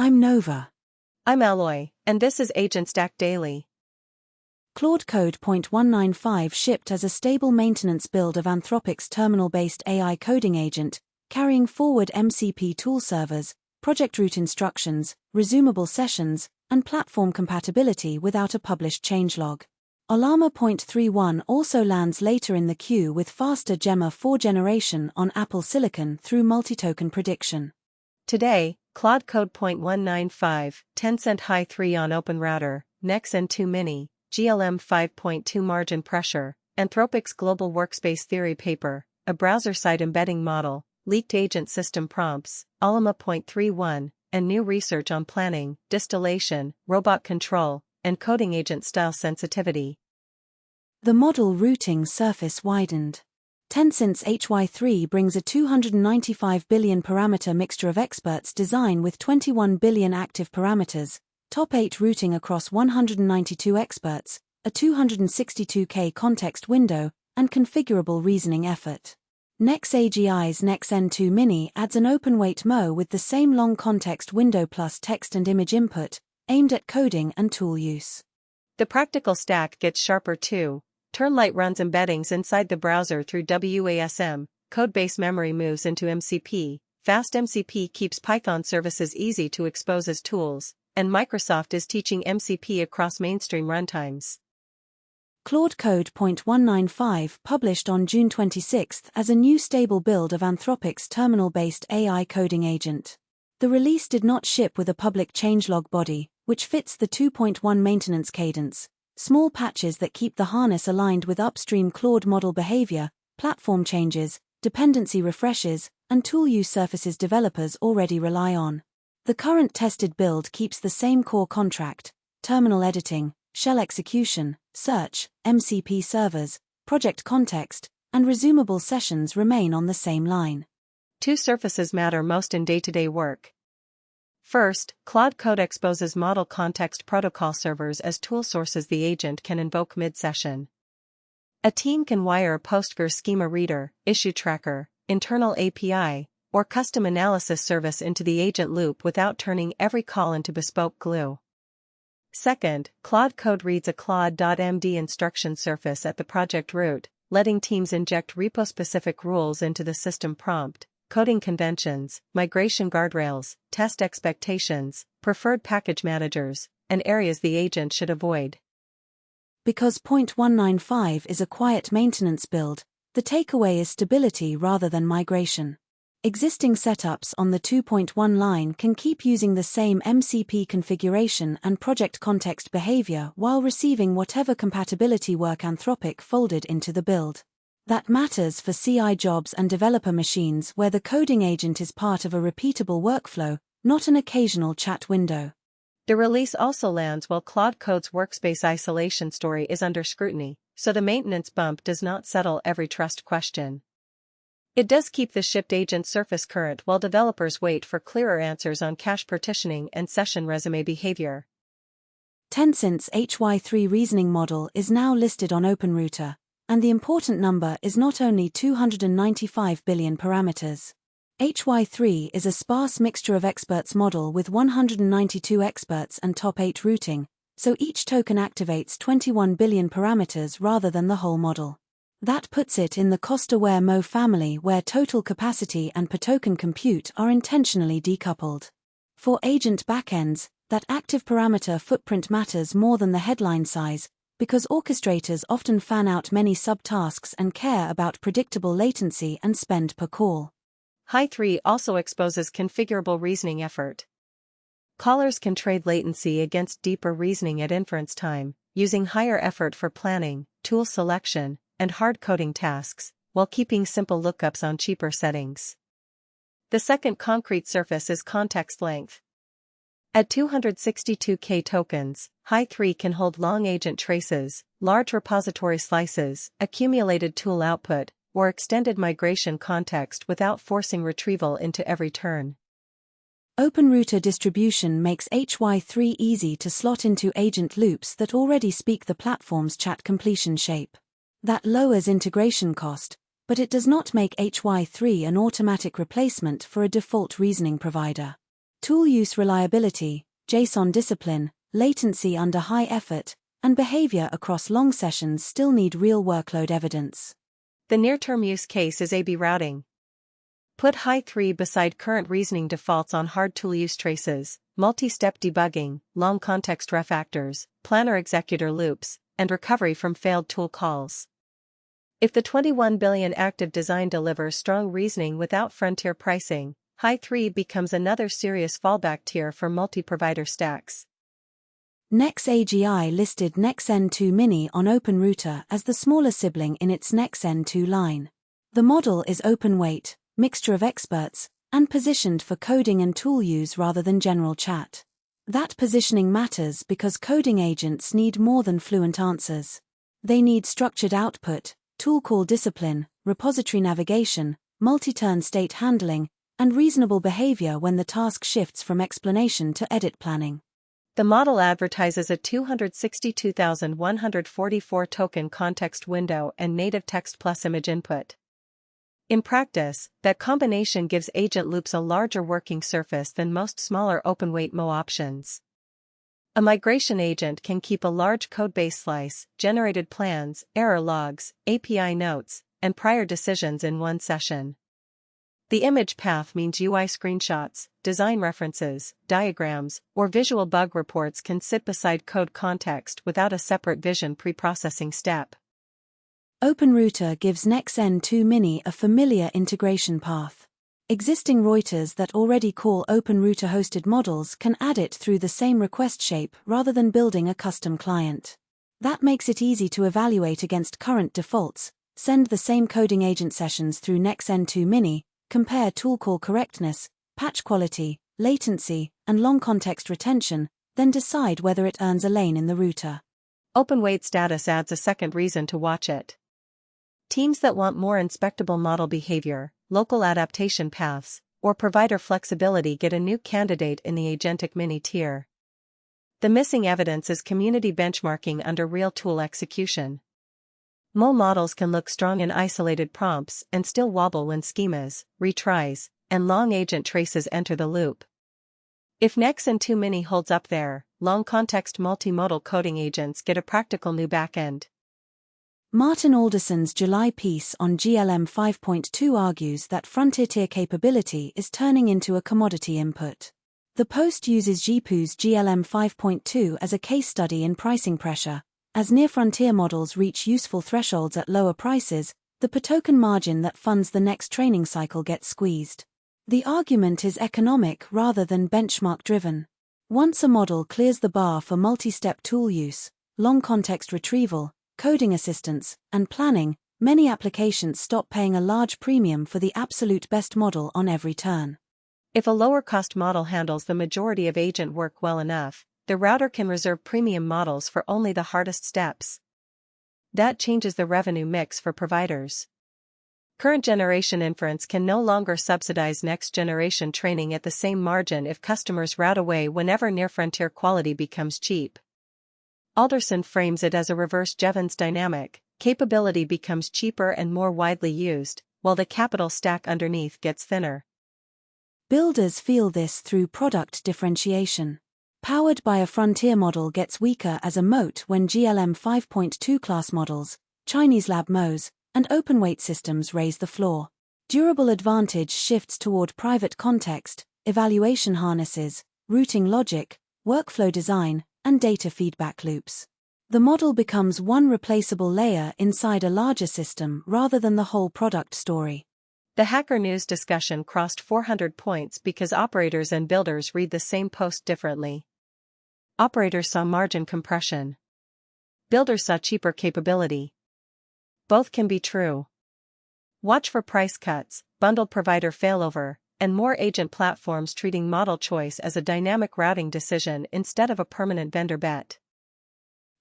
I'm Nova. I'm Alloy, and this is AgentStack Daily. Claude Code 195 shipped as a stable maintenance build of Anthropic's terminal-based AI coding agent, carrying forward MCP tool servers, project root instructions, resumable sessions, and platform compatibility without a published changelog. Ollama 0.31 also lands later in the queue with faster Gemma 4 generation on Apple Silicon through multi-token prediction. Today, Claude Code 195, Tencent Hy3 on OpenRouter, Nex-N2-Mini, GLM 5.2 margin pressure, Anthropic's Global Workspace Theory paper, a browser-side embedding model, leaked agent system prompts, Ollama 0.31, and new research on planning, distillation, robot control, and coding agent style sensitivity. The model routing surface widened. Tencent's Hy3 brings a 295 billion parameter mixture of experts design with 21 billion active parameters, top 8 routing across 192 experts, a 262K context window, and configurable reasoning effort. Nex-AGI's Nex-N2-Mini adds an open-weight MO with the same long context window plus text and image input, aimed at coding and tool use. The practical stack gets sharper too. Turnlight runs embeddings inside the browser through WASM, codebase memory moves into MCP, fast MCP keeps Python services easy to expose as tools, and Microsoft is teaching MCP across mainstream runtimes. Claude Code 195 published on June 26 as a new stable build of Anthropic's terminal-based AI coding agent. The release did not ship with a public changelog body, which fits the 2.1 maintenance cadence. Small patches that keep the harness aligned with upstream Claude model behavior, platform changes, dependency refreshes, and tool use surfaces developers already rely on. The current tested build keeps the same core contract, terminal editing, shell execution, search, MCP servers, project context, and resumable sessions remain on the same line. Two surfaces matter most in day-to-day work. First, Claude Code exposes model context protocol servers as tool sources the agent can invoke mid-session. A team can wire a Postgres schema reader, issue tracker, internal API, or custom analysis service into the agent loop without turning every call into bespoke glue. Second, Claude Code reads a Claude.md instruction surface at the project root, letting teams inject repo-specific rules into the system prompt, coding conventions, migration guardrails, test expectations, preferred package managers, and areas the agent should avoid. Because 195 is a quiet maintenance build, the takeaway is stability rather than migration. Existing setups on the 2.1 line can keep using the same MCP configuration and project context behavior while receiving whatever compatibility work Anthropic folded into the build. That matters for CI jobs and developer machines where the coding agent is part of a repeatable workflow, not an occasional chat window. The release also lands while Claude Code's workspace isolation story is under scrutiny, so the maintenance bump does not settle every trust question. It does keep the shipped agent surface current while developers wait for clearer answers on cache partitioning and session resume behavior. Tencent's Hy3 reasoning model is now listed on OpenRouter, and the important number is not only 295 billion parameters. Hy3 is a sparse mixture of experts model with 192 experts and top 8 routing, so each token activates 21 billion parameters rather than the whole model. That puts it in the cost-aware MO family where total capacity and per token compute are intentionally decoupled. For agent backends, that active parameter footprint matters more than the headline size, because orchestrators often fan out many subtasks and care about predictable latency and spend per call. Hy3 also exposes configurable reasoning effort. Callers can trade latency against deeper reasoning at inference time, using higher effort for planning, tool selection, and hard coding tasks, while keeping simple lookups on cheaper settings. The second concrete surface is context length. At 262K tokens, Hy3 can hold long agent traces, large repository slices, accumulated tool output, or extended migration context without forcing retrieval into every turn. OpenRouter distribution makes Hy3 easy to slot into agent loops that already speak the platform's chat completion shape. That lowers integration cost, but it does not make Hy3 an automatic replacement for a default reasoning provider. Tool use reliability, JSON discipline, latency under high effort, and behavior across long sessions still need real workload evidence. The near-term use case is A/B routing. Put Hy3 beside current reasoning defaults on hard tool use traces, multi-step debugging, long context refactors, planner executor loops, and recovery from failed tool calls. If the 21 billion active design delivers strong reasoning without frontier pricing, Hy3 becomes another serious fallback tier for multi-provider stacks. Nex-AGI listed Nex-N2-Mini on OpenRouter as the smaller sibling in its Nex-N2 line. The model is open-weight, mixture of experts, and positioned for coding and tool use rather than general chat. That positioning matters because coding agents need more than fluent answers. They need structured output, tool call discipline, repository navigation, multi-turn state handling, and reasonable behavior when the task shifts from explanation to edit planning. The model advertises a 262,144 token context window and native text plus image input. In practice, that combination gives agent loops a larger working surface than most smaller open-weight MO options. A migration agent can keep a large codebase slice, generated plans, error logs, API notes, and prior decisions in one session. The image path means UI screenshots, design references, diagrams, or visual bug reports can sit beside code context without a separate vision preprocessing step. OpenRouter gives Nex-N2-Mini a familiar integration path. Existing routers that already call OpenRouter-hosted models can add it through the same request shape rather than building a custom client. That makes it easy to evaluate against current defaults, send the same coding agent sessions through Nex-N2-Mini, compare tool call correctness, patch quality, latency, and long context retention, then decide whether it earns a lane in the router. Open-weight status adds a second reason to watch it. Teams that want more inspectable model behavior, local adaptation paths, or provider flexibility get a new candidate in the Agentic Mini tier. The missing evidence is community benchmarking under real tool execution. MO models can look strong in isolated prompts and still wobble when schemas, retries, and long agent traces enter the loop. If Nex-N2-Mini holds up there, long context multimodal coding agents get a practical new backend. Martin Alderson's July piece on GLM 5.2 argues that frontier-tier capability is turning into a commodity input. The post uses GPU's GLM 5.2 as a case study in pricing pressure. As near-frontier models reach useful thresholds at lower prices, the per-token margin that funds the next training cycle gets squeezed. The argument is economic rather than benchmark-driven. Once a model clears the bar for multi-step tool use, long context retrieval, coding assistance, and planning, many applications stop paying a large premium for the absolute best model on every turn. If a lower-cost model handles the majority of agent work well enough, the router can reserve premium models for only the hardest steps. That changes the revenue mix for providers. Current generation inference can no longer subsidize next generation training at the same margin if customers route away whenever near-frontier quality becomes cheap. Alderson frames it as a reverse Jevons dynamic. Capability becomes cheaper and more widely used, while the capital stack underneath gets thinner. Builders feel this through product differentiation. Powered by a frontier model gets weaker as a moat when GLM 5.2 class models, Chinese lab MOs, and open-weight systems raise the floor. Durable advantage shifts toward private context, evaluation harnesses, routing logic, workflow design, and data feedback loops. The model becomes one replaceable layer inside a larger system rather than the whole product story. The Hacker News discussion crossed 400 points because operators and builders read the same post differently. Operators saw margin compression. Builders saw cheaper capability. Both can be true. Watch for price cuts, bundled provider failover, and more agent platforms treating model choice as a dynamic routing decision instead of a permanent vendor bet.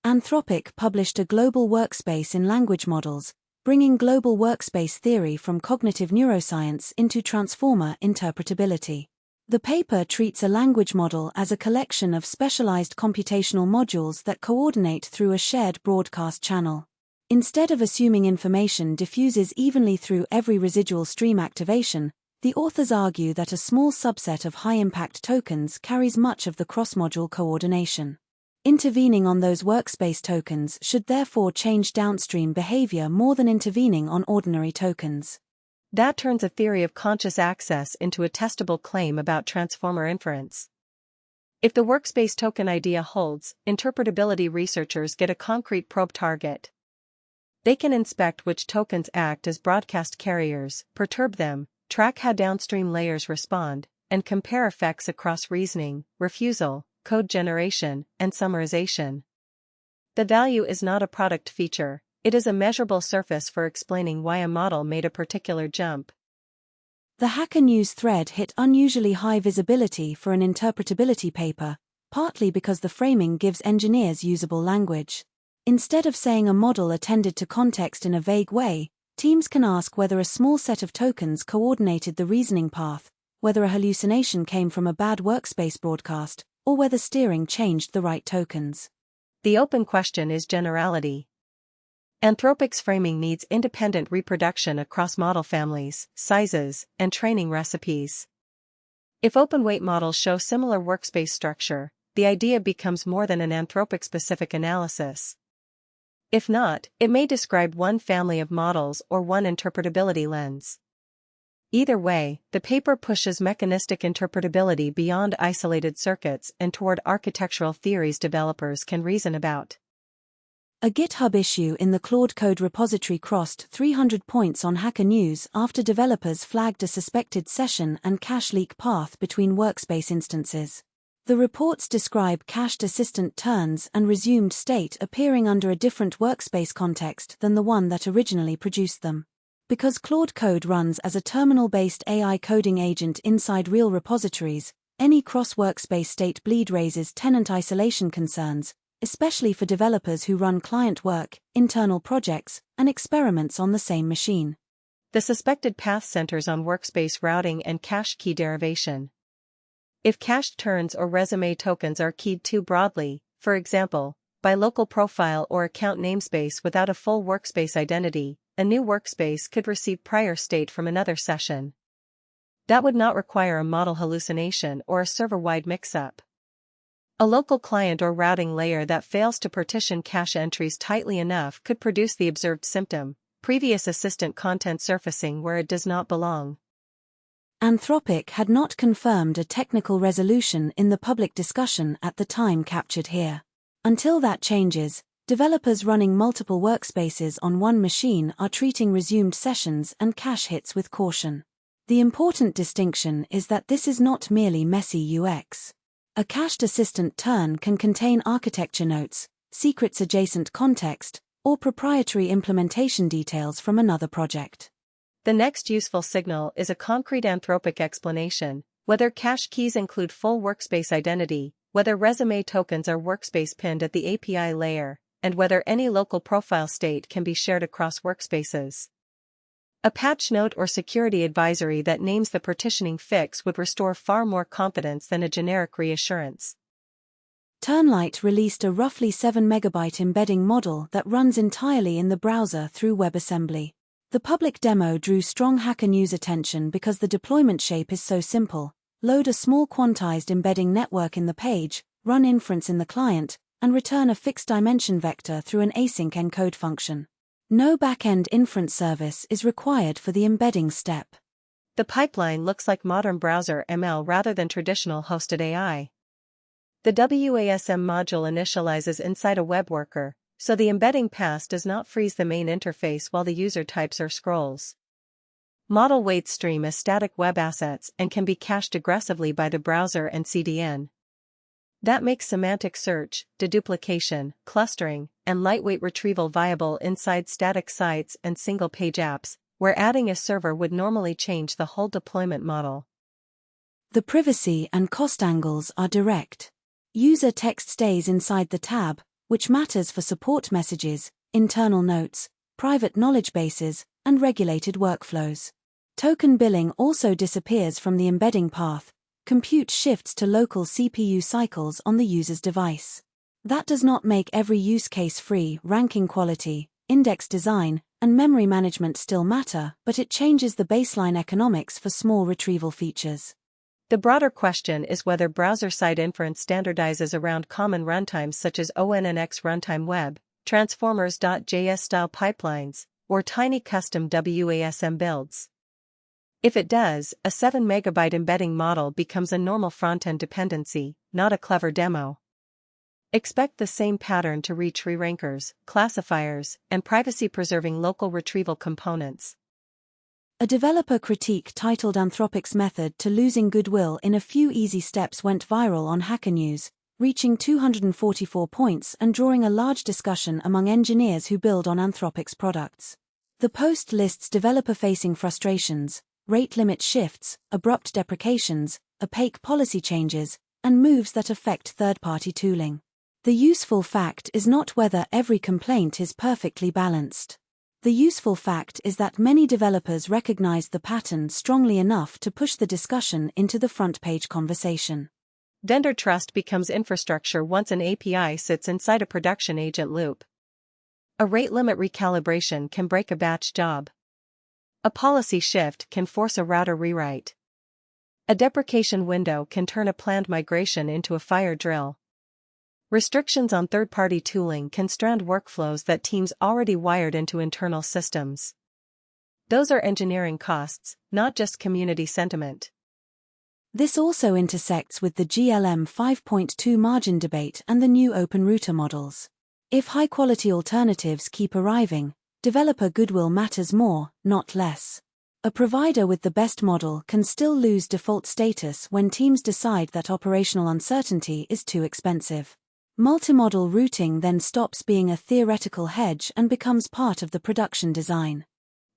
Anthropic published a global workspace in language models, bringing global workspace theory from cognitive neuroscience into transformer interpretability. The paper treats a language model as a collection of specialized computational modules that coordinate through a shared broadcast channel. Instead of assuming information diffuses evenly through every residual stream activation, The authors argue that a small subset of high-impact tokens carries much of the cross-module coordination. Intervening on those workspace tokens should therefore change downstream behavior more than intervening on ordinary tokens. That turns a theory of conscious access into a testable claim about transformer inference. If the workspace token idea holds, interpretability researchers get a concrete probe target. They can inspect which tokens act as broadcast carriers, perturb them, track how downstream layers respond, and compare effects across reasoning, refusal, code generation, and summarization. The value is not a product feature, it is a measurable surface for explaining why a model made a particular jump. The Hacker News thread hit unusually high visibility for an interpretability paper, partly because the framing gives engineers usable language. Instead of saying a model attended to context in a vague way, teams can ask whether a small set of tokens coordinated the reasoning path, whether a hallucination came from a bad workspace broadcast, or whether steering changed the right tokens. The open question is generality. Anthropic's framing needs independent reproduction across model families, sizes, and training recipes. If open-weight models show similar workspace structure, the idea becomes more than an Anthropic-specific analysis. If not, it may describe one family of models or one interpretability lens. Either way, the paper pushes mechanistic interpretability beyond isolated circuits and toward architectural theories developers can reason about. A GitHub issue in the Claude code repository crossed 300 points on Hacker News after developers flagged a suspected session and cache leak path between workspace instances. The reports describe cached assistant turns and resumed state appearing under a different workspace context than the one that originally produced them. Because Claude code runs as a terminal-based AI coding agent inside real repositories, any cross-workspace state bleed raises tenant isolation concerns, especially for developers who run client work, internal projects, and experiments on the same machine. The suspected path centers on workspace routing and cache key derivation. If cached turns or resume tokens are keyed too broadly, for example, by local profile or account namespace without a full workspace identity, a new workspace could receive prior state from another session. That would not require a model hallucination or a server-wide mix-up. A local client or routing layer that fails to partition cache entries tightly enough could produce the observed symptom, previous assistant content surfacing where it does not belong. Anthropic had not confirmed a technical resolution in the public discussion at the time captured here. Until that changes, developers running multiple workspaces on one machine are treating resumed sessions and cache hits with caution. The important distinction is that this is not merely messy UX. A cached assistant turn can contain architecture notes, secrets adjacent context, or proprietary implementation details from another project. The next useful signal is a concrete Anthropic explanation, whether cache keys include full workspace identity, whether resume tokens are workspace pinned at the API layer, and whether any local profile state can be shared across workspaces. A patch note or security advisory that names the partitioning fix would restore far more confidence than a generic reassurance. Turnlight released a roughly 7 MB embedding model that runs entirely in the browser through WebAssembly. The public demo drew strong Hacker News attention because the deployment shape is so simple. Load a small quantized embedding network in the page, run inference in the client, and return a fixed dimension vector through an async encode function. No back-end inference service is required for the embedding step. The pipeline looks like modern browser ML rather than traditional hosted AI. The WASM module initializes inside a web worker, so the embedding pass does not freeze the main interface while the user types or scrolls. Model weights stream as static web assets and can be cached aggressively by the browser and CDN. That makes semantic search, deduplication, clustering, and lightweight retrieval viable inside static sites and single-page apps, where adding a server would normally change the whole deployment model. The privacy and cost angles are direct. User text stays inside the tab, which matters for support messages, internal notes, private knowledge bases, and regulated workflows. Token billing also disappears from the embedding path. Compute shifts to local CPU cycles on the user's device. That does not make every use case free, ranking quality, index design, and memory management still matter, but it changes the baseline economics for small retrieval features. The broader question is whether browser-side inference standardizes around common runtimes such as ONNX runtime web, transformers.js-style pipelines, or tiny custom WASM builds. If it does, a 7 MB embedding model becomes a normal front-end dependency, not a clever demo. Expect the same pattern to reach re-rankers, classifiers, and privacy-preserving local retrieval components. A developer critique titled Anthropic's method to losing goodwill in a few easy steps went viral on Hacker News, reaching 244 points and drawing a large discussion among engineers who build on Anthropic's products. The post lists developer-facing frustrations, rate limit shifts, abrupt deprecations, opaque policy changes, and moves that affect third-party tooling. The useful fact is not whether every complaint is perfectly balanced. The useful fact is that many developers recognize the pattern strongly enough to push the discussion into the front-page conversation. Vendor trust becomes infrastructure once an API sits inside a production agent loop. A rate limit recalibration can break a batch job. A policy shift can force a router rewrite. A deprecation window can turn a planned migration into a fire drill. Restrictions on third-party tooling can strand workflows that teams already wired into internal systems. Those are engineering costs, not just community sentiment. This also intersects with the GLM 5.2 margin debate and the new OpenRouter models. If high-quality alternatives keep arriving, developer goodwill matters more, not less. A provider with the best model can still lose default status when teams decide that operational uncertainty is too expensive. Multimodal routing then stops being a theoretical hedge and becomes part of the production design.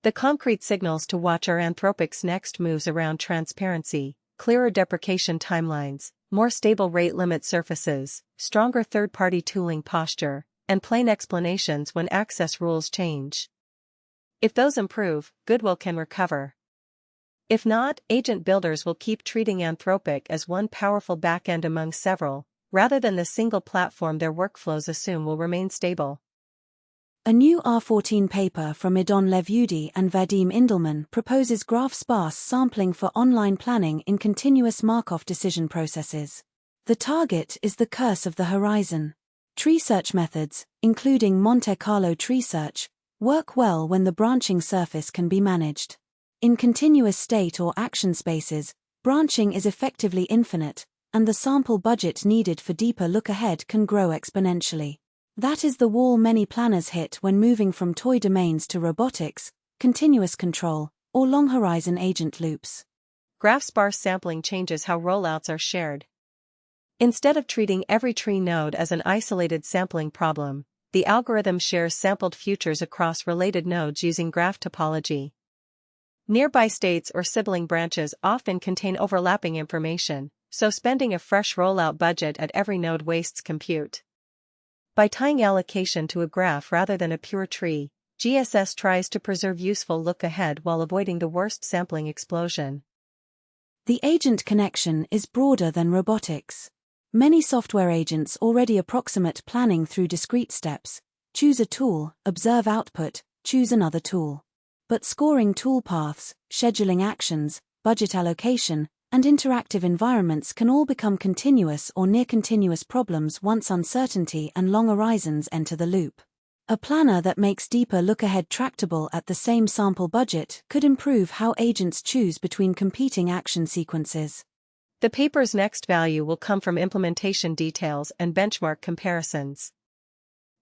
The concrete signals to watch are Anthropic's next moves around transparency, clearer deprecation timelines, more stable rate limit surfaces, stronger third-party tooling posture, and plain explanations when access rules change. If those improve, goodwill can recover. If not, agent builders will keep treating Anthropic as one powerful backend among several, rather than the single platform their workflows assume will remain stable. A new R14 paper from Idon Levudi and Vadim Indelman proposes graph-sparse sampling for online planning in continuous Markov decision processes. The target is the curse of the horizon. Tree search methods, including Monte Carlo tree search, work well when the branching surface can be managed. In continuous state or action spaces, branching is effectively infinite, and the sample budget needed for deeper look-ahead can grow exponentially. That is the wall many planners hit when moving from toy domains to robotics, continuous control, or long-horizon agent loops. Graph-sparse sampling changes how rollouts are shared. Instead of treating every tree node as an isolated sampling problem, the algorithm shares sampled futures across related nodes using graph topology. Nearby states or sibling branches often contain overlapping information, so spending a fresh rollout budget at every node wastes compute. By tying allocation to a graph rather than a pure tree, GSS tries to preserve useful look-ahead while avoiding the worst sampling explosion. The agent connection is broader than robotics. Many software agents already approximate planning through discrete steps: choose a tool, observe output, choose another tool. But scoring toolpaths, scheduling actions, budget allocation, and interactive environments can all become continuous or near-continuous problems once uncertainty and long horizons enter the loop. A planner that makes deeper look-ahead tractable at the same sample budget could improve how agents choose between competing action sequences. The paper's next value will come from implementation details and benchmark comparisons.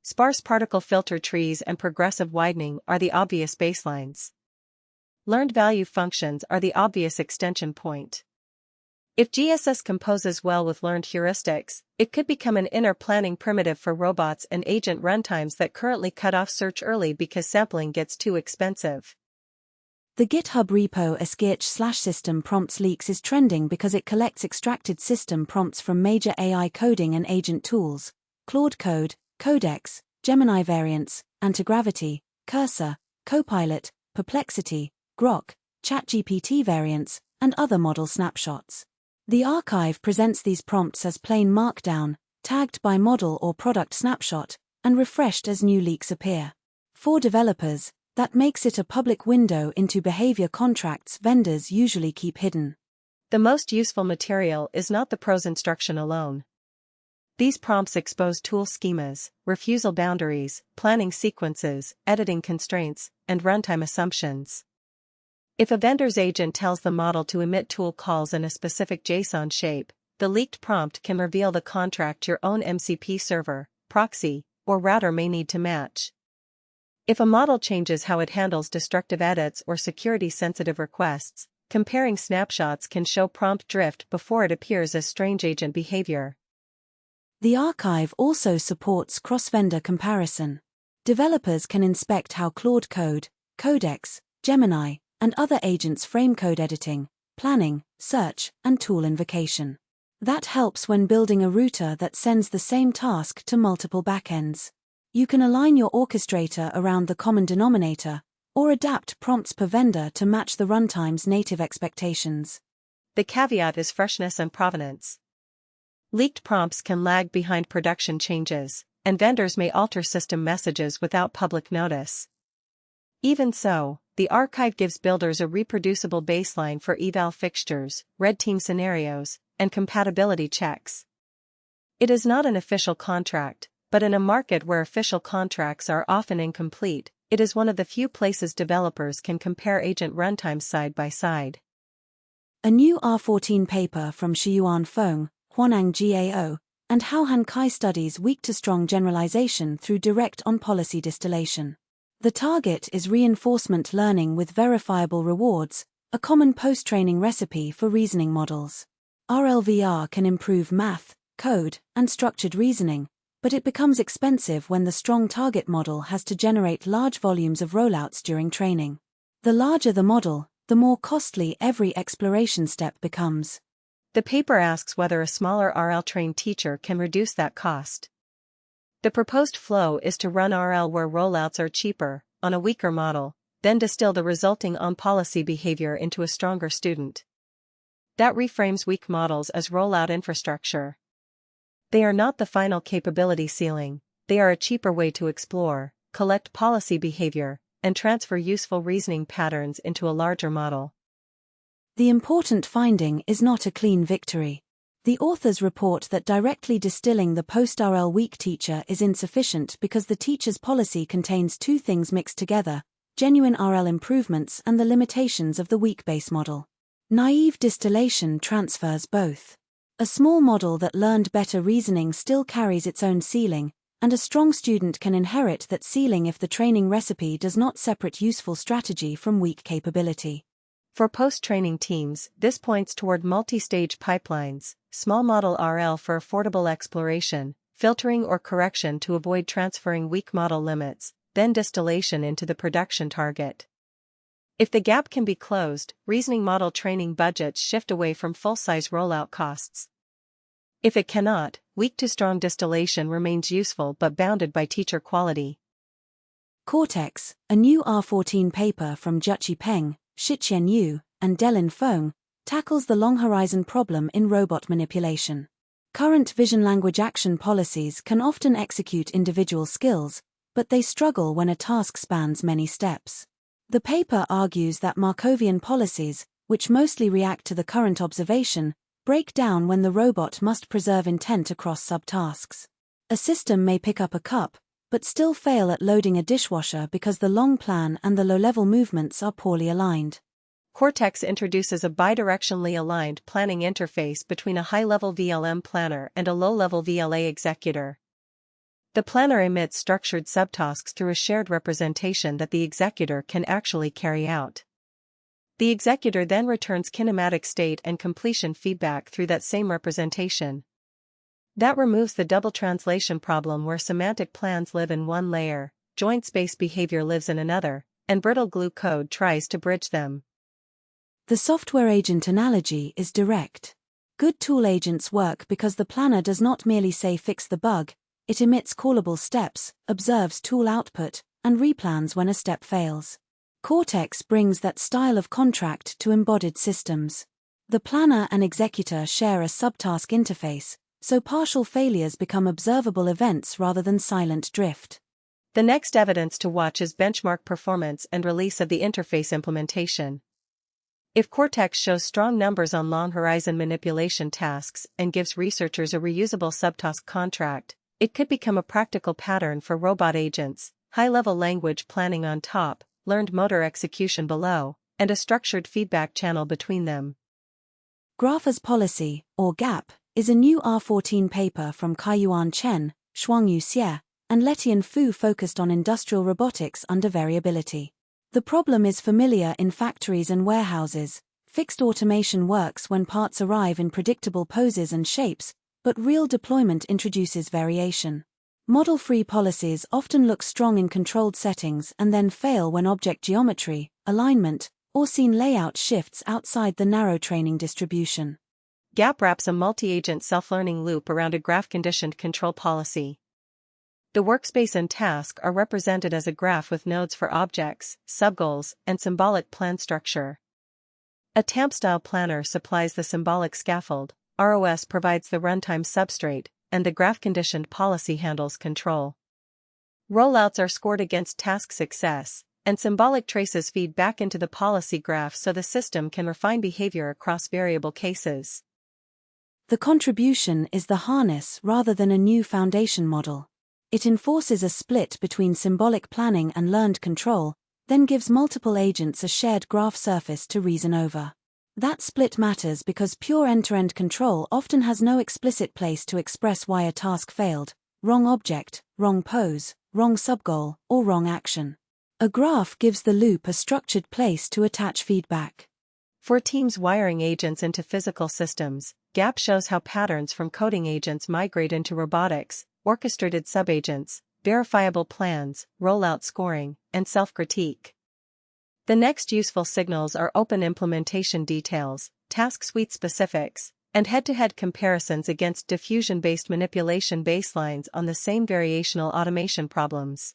Sparse particle filter trees and progressive widening are the obvious baselines. Learned value functions are the obvious extension point. If GSS composes well with learned heuristics, it could become an inner planning primitive for robots and agent runtimes that currently cut off search early because sampling gets too expensive. The GitHub repo /system prompts leaks is trending because it collects extracted system prompts from major AI coding and agent tools: Claude Code, Codex, Gemini variants, Antigravity, Cursor, Copilot, Perplexity, Grok, ChatGPT variants, and other model snapshots. The archive presents these prompts as plain markdown, tagged by model or product snapshot, and refreshed as new leaks appear. For developers, That makes it a public window into behavior contracts vendors usually keep hidden. The most useful material is not the prose instruction alone. These prompts expose tool schemas, refusal boundaries, planning sequences, editing constraints, and runtime assumptions. If a vendor's agent tells the model to emit tool calls in a specific JSON shape, the leaked prompt can reveal the contract your own MCP server, proxy, or router may need to match. If a model changes how it handles destructive edits or security-sensitive requests, comparing snapshots can show prompt drift before it appears as strange agent behavior. The archive also supports cross-vendor comparison. Developers can inspect how Claude Code, Codex, Gemini, and other agents frame code editing, planning, search, and tool invocation. That helps when building a router that sends the same task to multiple backends. You can align your orchestrator around the common denominator, or adapt prompts per vendor to match the runtime's native expectations. The caveat is freshness and provenance. Leaked prompts can lag behind production changes, and vendors may alter system messages without public notice. Even so, the archive gives builders a reproducible baseline for eval fixtures, red team scenarios, and compatibility checks. It is not an official contract, but in a market where official contracts are often incomplete, it is one of the few places developers can compare agent runtimes side by side. A new R14 paper from Shiyuan Feng, Huanang Gao, and Haohan Kai studies weak-to-strong generalization through direct on-policy distillation. The target is reinforcement learning with verifiable rewards, a common post-training recipe for reasoning models. RLVR can improve math, code, and structured reasoning, but it becomes expensive when the strong target model has to generate large volumes of rollouts during training. The larger the model, the more costly every exploration step becomes. The paper asks whether a smaller RL-trained teacher can reduce that cost. The proposed flow is to run RL where rollouts are cheaper, on a weaker model, then distill the resulting on-policy behavior into a stronger student. That reframes weak models as rollout infrastructure. They are not the final capability ceiling, they are a cheaper way to explore, collect policy behavior, and transfer useful reasoning patterns into a larger model. The important finding is not a clean victory. The authors report that directly distilling the post-RL weak teacher is insufficient because the teacher's policy contains two things mixed together: genuine RL improvements and the limitations of the weak base model. Naive distillation transfers both. A small model that learned better reasoning still carries its own ceiling, and a strong student can inherit that ceiling if the training recipe does not separate useful strategy from weak capability. For post-training teams, this points toward multi-stage pipelines, small model RL for affordable exploration, filtering or correction to avoid transferring weak model limits, then distillation into the production target. If the gap can be closed, reasoning model training budgets shift away from full-size rollout costs. If it cannot, weak-to-strong distillation remains useful but bounded by teacher quality. Cortex, a new R14 paper from Juqi Peng, Shiqian Yu, and Delin Feng, tackles the long-horizon problem in robot manipulation. Current vision-language action policies can often execute individual skills, but they struggle when a task spans many steps. The paper argues that Markovian policies, which mostly react to the current observation, break down when the robot must preserve intent across subtasks. A system may pick up a cup, but still fail at loading a dishwasher because the long plan and the low-level movements are poorly aligned. Cortex introduces a bidirectionally aligned planning interface between a high-level VLM planner and a low-level VLA executor. The planner emits structured subtasks through a shared representation that the executor can actually carry out. The executor then returns kinematic state and completion feedback through that same representation. That removes the double translation problem where semantic plans live in one layer, joint space behavior lives in another, and brittle glue code tries to bridge them. The software agent analogy is direct. Good tool agents work because the planner does not merely say fix the bug, it emits callable steps, observes tool output, and replans when a step fails. Cortex brings that style of contract to embodied systems. The planner and executor share a subtask interface, so partial failures become observable events rather than silent drift. The next evidence to watch is benchmark performance and release of the interface implementation. If Cortex shows strong numbers on long horizon manipulation tasks and gives researchers a reusable subtask contract, it could become a practical pattern for robot agents, high-level language planning on top, learned motor execution below, and a structured feedback channel between them. Graph as Policy, or GAP, is a new R14 paper from Kaiyuan Chen, Shuangyu Xie, and Letian Fu focused on industrial robotics under variability. The problem is familiar in factories and warehouses. Fixed automation works when parts arrive in predictable poses and shapes, but real deployment introduces variation. Model-free policies often look strong in controlled settings and then fail when object geometry, alignment, or scene layout shifts outside the narrow training distribution. GAP wraps a multi-agent self-learning loop around a graph-conditioned control policy. The workspace and task are represented as a graph with nodes for objects, subgoals, and symbolic plan structure. A TAMP-style planner supplies the symbolic scaffold, ROS provides the runtime substrate, and the graph-conditioned policy handles control. Rollouts are scored against task success, and symbolic traces feed back into the policy graph so the system can refine behavior across variable cases. The contribution is the harness rather than a new foundation model. It enforces a split between symbolic planning and learned control, then gives multiple agents a shared graph surface to reason over. That split matters because pure end-to-end control often has no explicit place to express why a task failed: wrong object, wrong pose, wrong subgoal, or wrong action. A graph gives the loop a structured place to attach feedback. For teams wiring agents into physical systems, GAP shows how patterns from coding agents migrate into robotics, orchestrated subagents, verifiable plans, rollout scoring, and self-critique. The next useful signals are open implementation details, task suite specifics, and head-to-head comparisons against diffusion-based manipulation baselines on the same variational automation problems.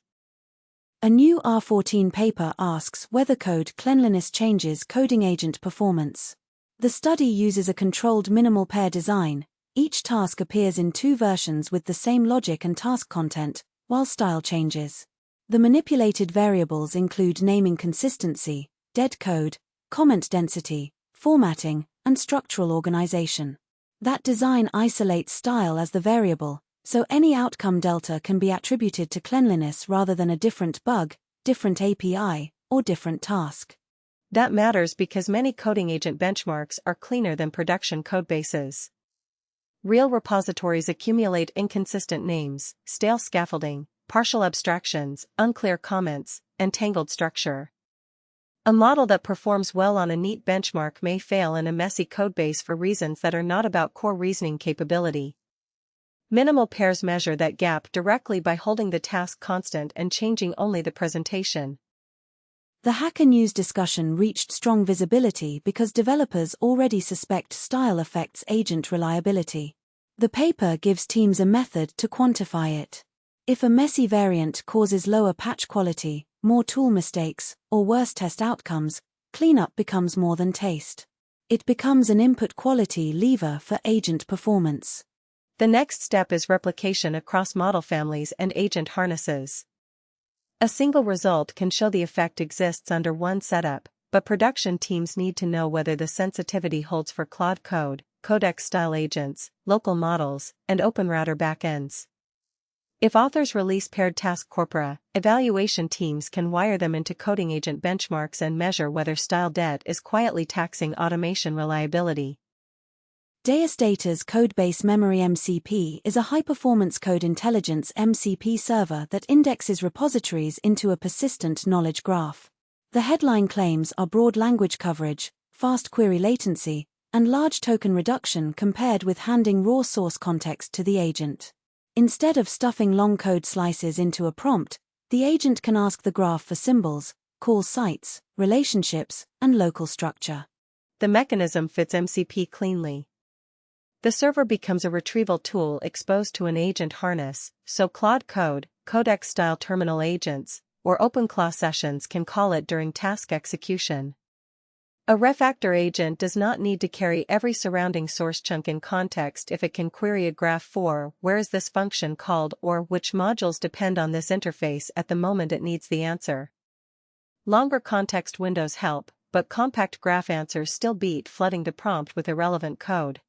A new R14 paper asks whether code cleanliness changes coding agent performance. The study uses a controlled minimal pair design. Each task appears in two versions with the same logic and task content, while style changes. The manipulated variables include naming consistency, dead code, comment density, formatting, and structural organization. That design isolates style as the variable, so any outcome delta can be attributed to cleanliness rather than a different bug, different API, or different task. That matters because many coding agent benchmarks are cleaner than production codebases. Real repositories accumulate inconsistent names, stale scaffolding, partial abstractions, unclear comments, and tangled structure. A model that performs well on a neat benchmark may fail in a messy codebase for reasons that are not about core reasoning capability. Minimal pairs measure that gap directly by holding the task constant and changing only the presentation. The Hacker News discussion reached strong visibility because developers already suspect style affects agent reliability. The paper gives teams a method to quantify it. If a messy variant causes lower patch quality, more tool mistakes, or worse test outcomes, cleanup becomes more than taste. It becomes an input quality lever for agent performance. The next step is replication across model families and agent harnesses. A single result can show the effect exists under one setup, but production teams need to know whether the sensitivity holds for Claude code, Codex-style agents, local models, and OpenRouter backends. If authors release paired task corpora, evaluation teams can wire them into coding agent benchmarks and measure whether style debt is quietly taxing automation reliability. Deus Data's Codebase Memory MCP is a high-performance code intelligence MCP server that indexes repositories into a persistent knowledge graph. The headline claims are broad language coverage, fast query latency, and large token reduction compared with handing raw source context to the agent. Instead of stuffing long code slices into a prompt, the agent can ask the graph for symbols, call sites, relationships, and local structure. The mechanism fits MCP cleanly. The server becomes a retrieval tool exposed to an agent harness, so Claude code, Codex-style terminal agents, or OpenClaw sessions can call it during task execution. A refactor agent does not need to carry every surrounding source chunk in context if it can query a graph for where is this function called or which modules depend on this interface at the moment it needs the answer. Longer context windows help, but compact graph answers still beat flooding the prompt with irrelevant code.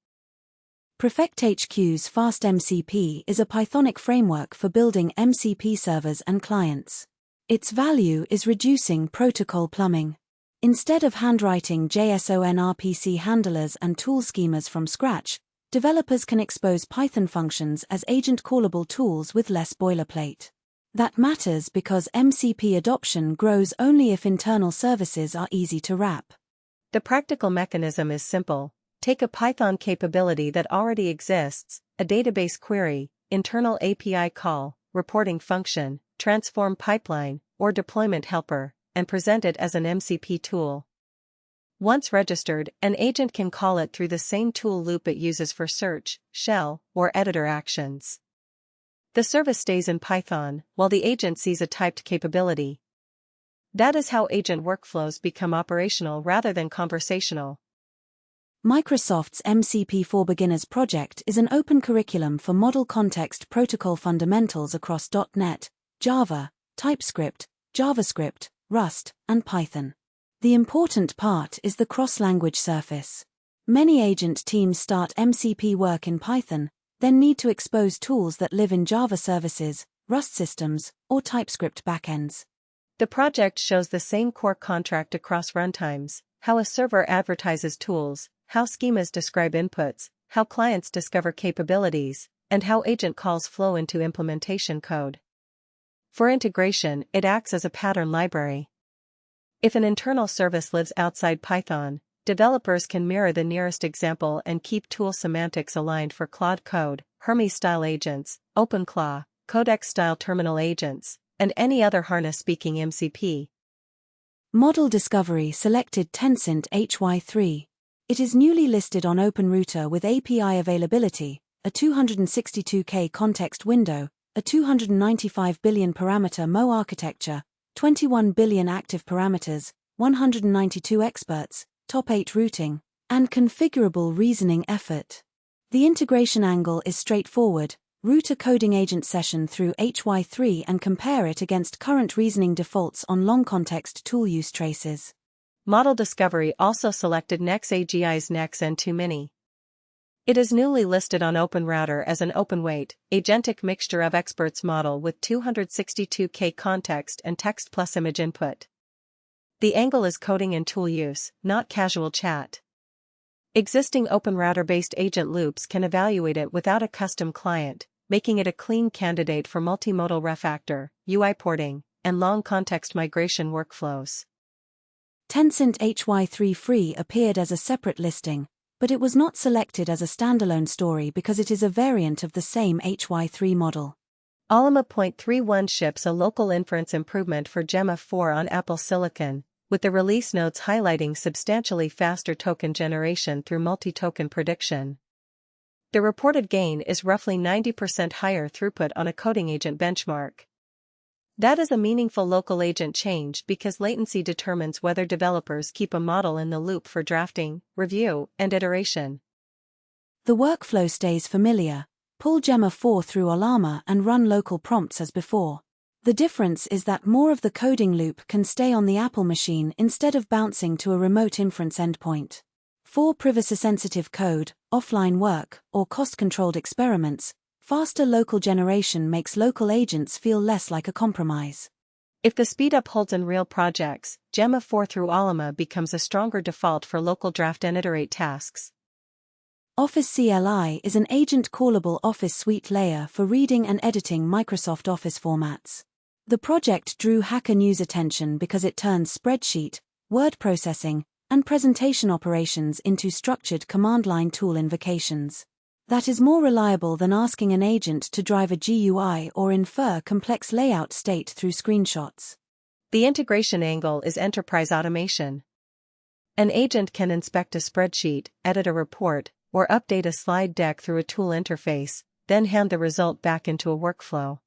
PrefectHQ's FastMCP is a Pythonic framework for building MCP servers and clients. Its value is reducing protocol plumbing. Instead of handwriting JSON RPC handlers and tool schemas from scratch, developers can expose Python functions as agent-callable tools with less boilerplate. That matters because MCP adoption grows only if internal services are easy to wrap. The practical mechanism is simple. Take a Python capability that already exists, a database query, internal API call, reporting function, transform pipeline, or deployment helper, and present it as an MCP tool. Once registered, an agent can call it through the same tool loop it uses for search, shell, or editor actions. The service stays in Python, while the agent sees a typed capability. That is how agent workflows become operational rather than conversational. Microsoft's MCP for Beginners project is an open curriculum for model context protocol fundamentals across .NET, Java, TypeScript, JavaScript, Rust, and Python. The important part is the cross-language surface. Many agent teams start MCP work in Python, then need to expose tools that live in Java services, Rust systems, or TypeScript backends. The project shows the same core contract across runtimes, how a server advertises tools, how schemas describe inputs, how clients discover capabilities, and how agent calls flow into implementation code. For integration, it acts as a pattern library. If an internal service lives outside Python, developers can mirror the nearest example and keep tool semantics aligned for Claude code, Hermes-style agents, OpenClaw, Codex-style terminal agents, and any other harness-speaking MCP. Model Discovery selected Tencent Hy3. It is newly listed on OpenRouter with API availability, a 262K context window, a 295 billion parameter MO architecture, 21 billion active parameters, 192 experts, top 8 routing, and configurable reasoning effort. The integration angle is straightforward. Route a coding agent session through Hy3 and compare it against current reasoning defaults on long context tool use traces. Model Discovery also selected Nex-AGI's Nex-N2-Mini. It is newly listed on OpenRouter as an open-weight, agentic mixture of experts model with 262K context and text plus image input. The angle is coding and tool use, not casual chat. Existing OpenRouter-based agent loops can evaluate it without a custom client, making it a clean candidate for multimodal refactor, UI porting, and long context migration workflows. Tencent Hy3 Free appeared as a separate listing, but it was not selected as a standalone story because it is a variant of the same Hy3 model. Alma.31 ships a local inference improvement for Gemma 4 on Apple Silicon, with the release notes highlighting substantially faster token generation through multi-token prediction. The reported gain is roughly 90% higher throughput on a coding agent benchmark. That is a meaningful local agent change because latency determines whether developers keep a model in the loop for drafting, review, and iteration. The workflow stays familiar. Pull Gemma 4 through Alma and run local prompts as before. The difference is that more of the coding loop can stay on the Apple machine instead of bouncing to a remote inference endpoint. For privacy-sensitive code, offline work, or cost-controlled experiments, faster local generation makes local agents feel less like a compromise. If the speedup holds in real projects, Gemma 4 through Alma becomes a stronger default for local draft and iterate tasks. Office CLI is an agent-callable Office suite layer for reading and editing Microsoft Office formats. The project drew Hacker News attention because it turns spreadsheet, word processing, and presentation operations into structured command-line tool invocations. That is more reliable than asking an agent to drive a GUI or infer complex layout state through screenshots. The integration angle is enterprise automation. An agent can inspect a spreadsheet, edit a report, or update a slide deck through a tool interface, then hand the result back into a workflow.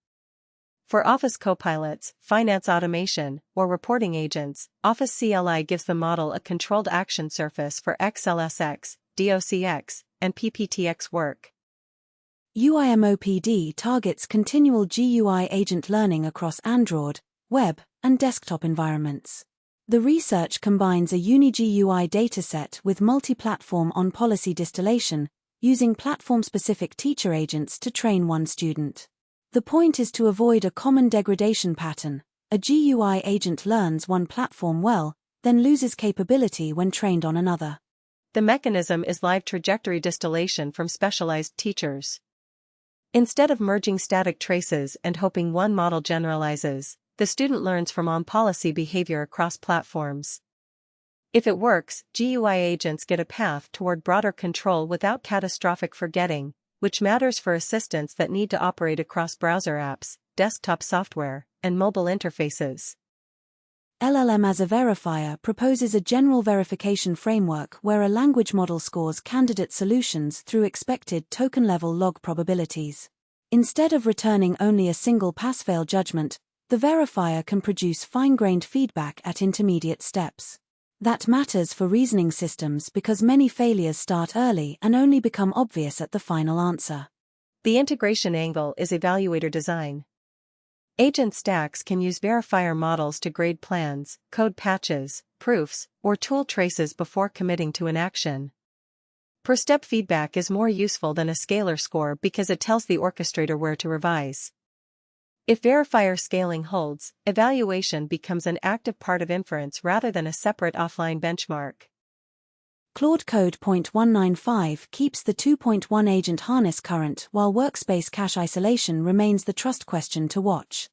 For Office copilots, finance automation, or reporting agents, Office CLI gives the model a controlled action surface for XLSX, DOCX, and PPTX work. UIMOPD targets continual GUI agent learning across Android, web, and desktop environments. The research combines a uni-GUI dataset with multi-platform on-policy distillation, using platform-specific teacher agents to train one student. The point is to avoid a common degradation pattern. A GUI agent learns one platform well, then loses capability when trained on another. The mechanism is live trajectory distillation from specialized teachers. Instead of merging static traces and hoping one model generalizes, the student learns from on-policy behavior across platforms. If it works, GUI agents get a path toward broader control without catastrophic forgetting, which matters for assistants that need to operate across browser apps, desktop software, and mobile interfaces. LLM as a verifier proposes a general verification framework where a language model scores candidate solutions through expected token-level log probabilities. Instead of returning only a single pass-fail judgment, the verifier can produce fine-grained feedback at intermediate steps. That matters for reasoning systems because many failures start early and only become obvious at the final answer. The integration angle is evaluator design. AgentStacks can use verifier models to grade plans, code patches, proofs, or tool traces before committing to an action. Per-step feedback is more useful than a scalar score because it tells the orchestrator where to revise. If verifier scaling holds, evaluation becomes an active part of inference rather than a separate offline benchmark. Claude Code 195 keeps the 2.1 agent harness current while workspace cache isolation remains the trust question to watch.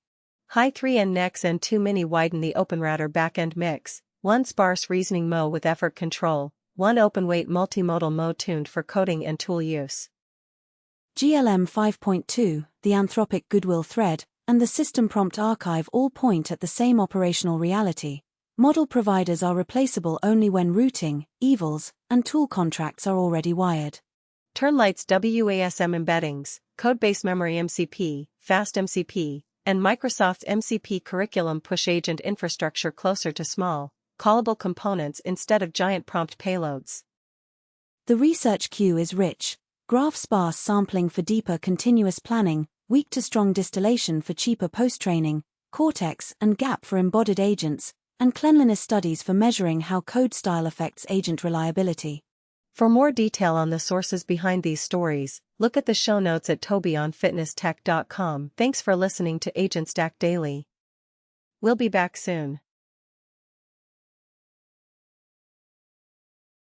Hy3 and Nex-N2-Mini widen the OpenRouter backend mix, one sparse reasoning mode with effort control, one open-weight multimodal mode tuned for coding and tool use. GLM 5.2, the Anthropic Goodwill thread, and the System Prompt Archive all point at the same operational reality. Model providers are replaceable only when routing, evals, and tool contracts are already wired. Turnlight's WASM embeddings, Codebase Memory MCP, Fast MCP, and Microsoft's MCP curriculum push agent infrastructure closer to small, callable components instead of giant prompt payloads. The research queue is rich. Graph-sparse sampling for deeper continuous planning, weak to strong distillation for cheaper post-training, Cortex and GAP for embodied agents, and cleanliness studies for measuring how code style affects agent reliability. For more detail on the sources behind these stories, look at the show notes at tobionfitnesstech.com. Thanks for listening to AgentStack Daily. We'll be back soon.